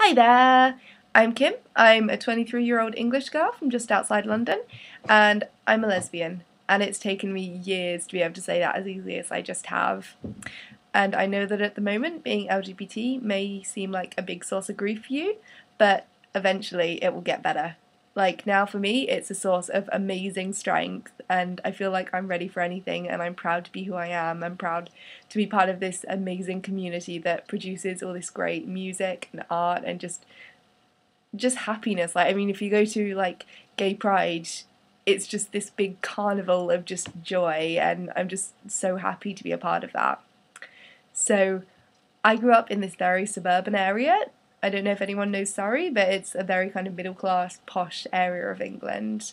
Hi there, I'm Kim. I'm a 23-year-old English girl from just outside London, and I'm a lesbian. And it's taken me years to be able to say that as easily as I just have. And I know that at the moment, being LGBT may seem like a big source of grief for you, but eventually it will get better. Like now for me, it's a source of amazing strength, and I feel like I'm ready for anything, and I'm proud to be who I am. I'm proud to be part of this amazing community that produces all this great music and art and just happiness. Like, I mean, if you go to like gay pride, it's just this big carnival of just joy, and I'm just so happy to be a part of that. So I grew up in this very suburban area. I don't know if anyone knows Surrey, but it's a very kind of middle class, posh area of England.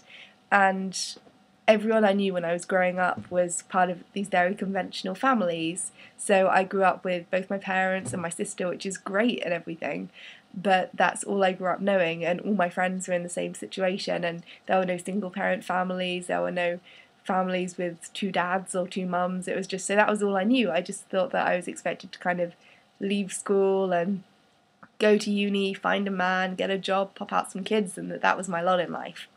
And everyone I knew when I was growing up was part of these very conventional families. So I grew up with both my parents and my sister, which is great and everything. But that's all I grew up knowing, and all my friends were in the same situation. And there were no single parent families, there were no families with two dads or two mums. It was just, so that was all I knew. I just thought that I was expected to kind of leave school and go to uni, find a man, get a job, pop out some kids, and that was my lot in life.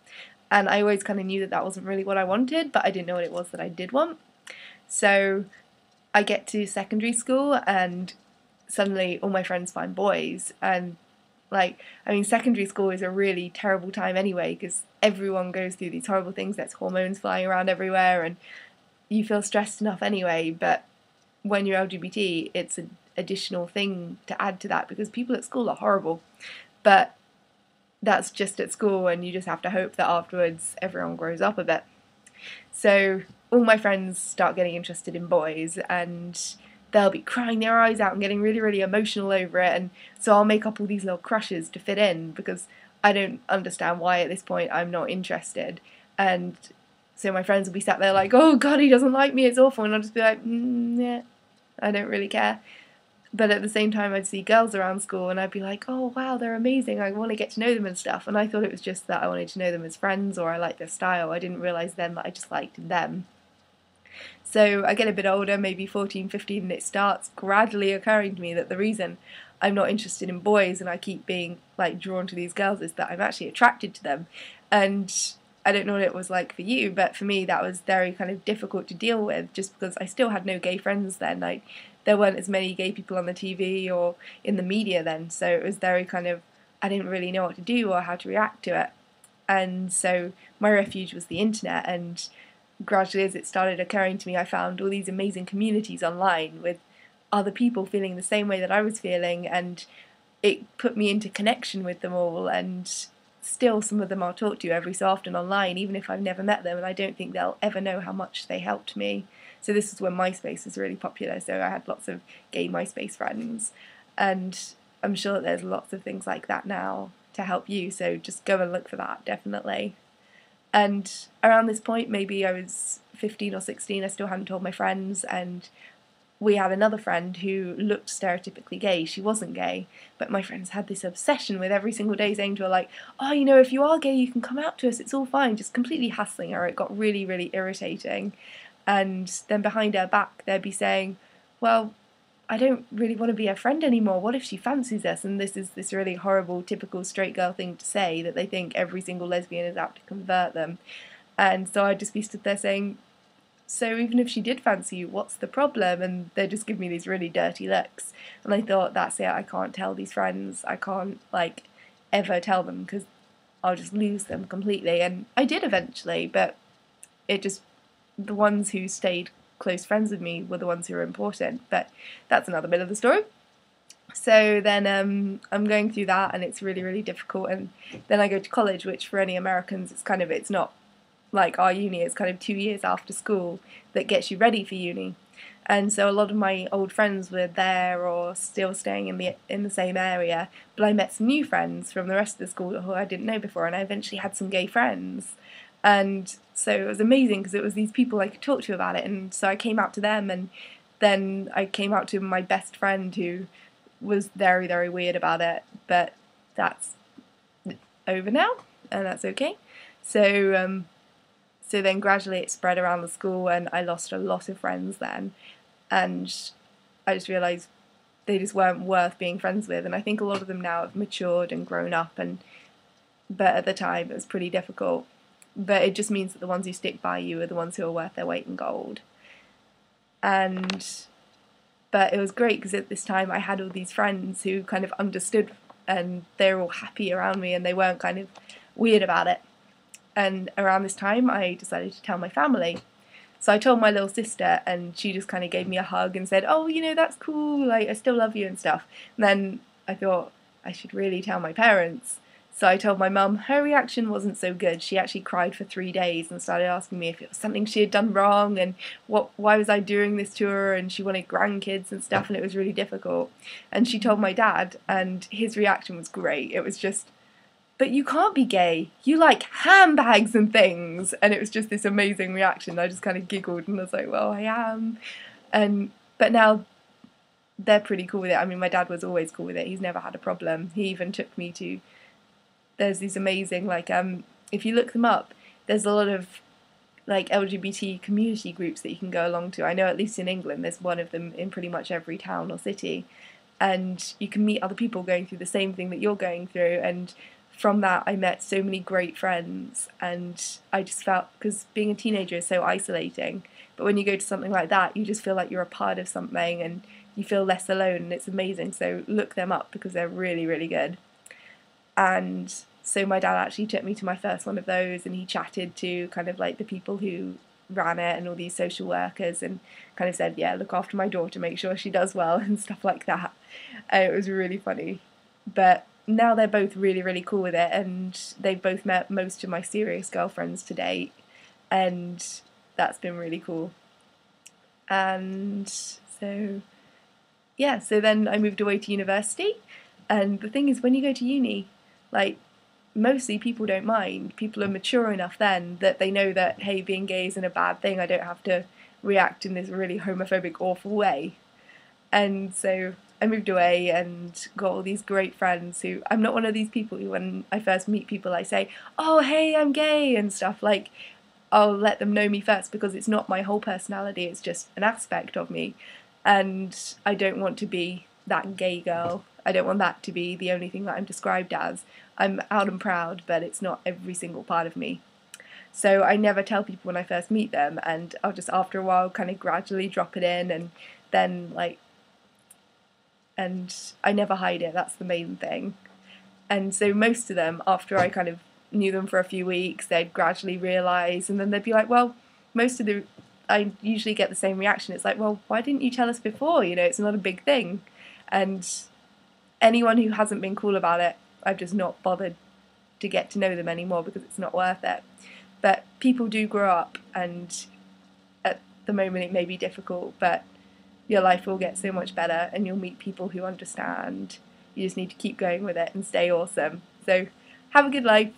And I always kind of knew that that wasn't really what I wanted, but I didn't know what it was that I did want. So I get to secondary school, and suddenly all my friends find boys. And like, I mean, secondary school is a really terrible time anyway, because everyone goes through these horrible things. There's hormones flying around everywhere, and you feel stressed enough anyway. But when you're LGBT, it's an additional thing to add to that, because people at school are horrible. But that's just at school, and you just have to hope that afterwards everyone grows up a bit. So all my friends start getting interested in boys, and they'll be crying their eyes out and getting really, really emotional over it. And so I'll make up all these little crushes to fit in, because I don't understand why at this point I'm not interested. And so my friends will be sat there like, oh God, he doesn't like me, it's awful. And I'll just be like, yeah, I don't really care. But at the same time, I'd see girls around school and I'd be like, oh wow, they're amazing, I want to get to know them and stuff. And I thought it was just that I wanted to know them as friends, or I liked their style. I didn't realise then that I just liked them. So I get a bit older, maybe 14, 15, and it starts gradually occurring to me that the reason I'm not interested in boys and I keep being like drawn to these girls is that I'm actually attracted to them. And I don't know what it was like for you, but for me that was very kind of difficult to deal with, just because I still had no gay friends then. Like, there weren't as many gay people on the TV or in the media then, so it was very kind of, I didn't really know what to do or how to react to it. And so my refuge was the internet, and gradually as it started occurring to me, I found all these amazing communities online with other people feeling the same way that I was feeling, and it put me into connection with them all. And still some of them I'll talk to every so often online, even if I've never met them, and I don't think they'll ever know how much they helped me. So this is when MySpace was really popular, so I had lots of gay MySpace friends, and I'm sure that there's lots of things like that now to help you, so just go and look for that, definitely. And around this point, maybe I was 15 or 16, I still hadn't told my friends, and we had another friend who looked stereotypically gay. She wasn't gay, but my friends had this obsession with every single day saying to her, like, oh, you know, if you are gay, you can come out to us, it's all fine, just completely hassling her. It got really, really irritating. And then behind her back, they'd be saying, well, I don't really want to be her friend anymore. What if she fancies us? And this is this really horrible, typical straight girl thing to say, that they think every single lesbian is out to convert them. And so I'd just be stood there saying, so even if she did fancy you, what's the problem? And they'd just give me these really dirty looks. And I thought, that's it, I can't tell these friends. I can't, like, ever tell them, because I'll just lose them completely. And I did eventually, but it just, the ones who stayed close friends with me were the ones who were important. But that's another bit of the story. So then I'm going through that, and it's really, really difficult. And then I go to college, which for any Americans, it's not like our uni. It's kind of 2 years after school that gets you ready for uni. And so a lot of my old friends were there or still staying in the same area, but I met some new friends from the rest of the school who I didn't know before, and I eventually had some gay friends. And so it was amazing, because it was these people I could talk to about it. And so I came out to them, and then I came out to my best friend, who was very, very weird about it. But that's over now, and that's okay. So so then gradually it spread around the school, and I lost a lot of friends then. And I just realised they just weren't worth being friends with. And I think a lot of them now have matured and grown up, but at the time it was pretty difficult. But it just means that the ones who stick by you are the ones who are worth their weight in gold. But it was great because at this time I had all these friends who kind of understood, and they were all happy around me, and they weren't kind of weird about it. And around this time I decided to tell my family. So I told my little sister, and she just kind of gave me a hug and said, oh, that's cool, like, I still love you and stuff. And then I thought I should really tell my parents. So I told my mum. Her reaction wasn't so good. She actually cried for 3 days and started asking me if it was something she had done wrong and why was I doing this to her, and she wanted grandkids and stuff, and it was really difficult. And she told my dad, and his reaction was great. It was just, but you can't be gay. You like handbags and things. And it was just this amazing reaction. I just kind of giggled and I was like, well, I am. But now they're pretty cool with it. I mean, my dad was always cool with it. He's never had a problem. He even took me to, there's these amazing, like, if you look them up, there's a lot of, like, LGBT community groups that you can go along to. I know at least in England there's one of them in pretty much every town or city. And you can meet other people going through the same thing that you're going through, and from that I met so many great friends. And I just felt, because being a teenager is so isolating, but when you go to something like that you just feel like you're a part of something and you feel less alone, and it's amazing. So look them up because they're really, really good. And so my dad actually took me to my first one of those, and he chatted to kind of like the people who ran it and all these social workers, and kind of said, yeah, look after my daughter, make sure she does well and stuff like that. It was really funny. But now they're both really, really cool with it, and they've both met most of my serious girlfriends to date, and that's been really cool. And so, yeah, so then I moved away to university, and the thing is, when you go to uni, like, mostly people don't mind. People are mature enough then that they know that, hey, being gay isn't a bad thing. I don't have to react in this really homophobic, awful way. And so I moved away and got all these great friends who, I'm not one of these people who, when I first meet people, I say, oh, hey, I'm gay and stuff. Like, I'll let them know me first, because it's not my whole personality, it's just an aspect of me. And I don't want to be that gay girl. I don't want that to be the only thing that I'm described as. I'm out and proud, but it's not every single part of me. So I never tell people when I first meet them, and I'll just after a while kind of gradually drop it in, and then and I never hide it, that's the main thing. And so most of them, after I kind of knew them for a few weeks, they'd gradually realise, and then they'd be like, well, I usually get the same reaction. It's like, well, why didn't you tell us before? It's not a big thing. And anyone who hasn't been cool about it, I've just not bothered to get to know them anymore, because it's not worth it. But people do grow up, and at the moment it may be difficult, but your life will get so much better, and you'll meet people who understand. You just need to keep going with it and stay awesome. So have a good life.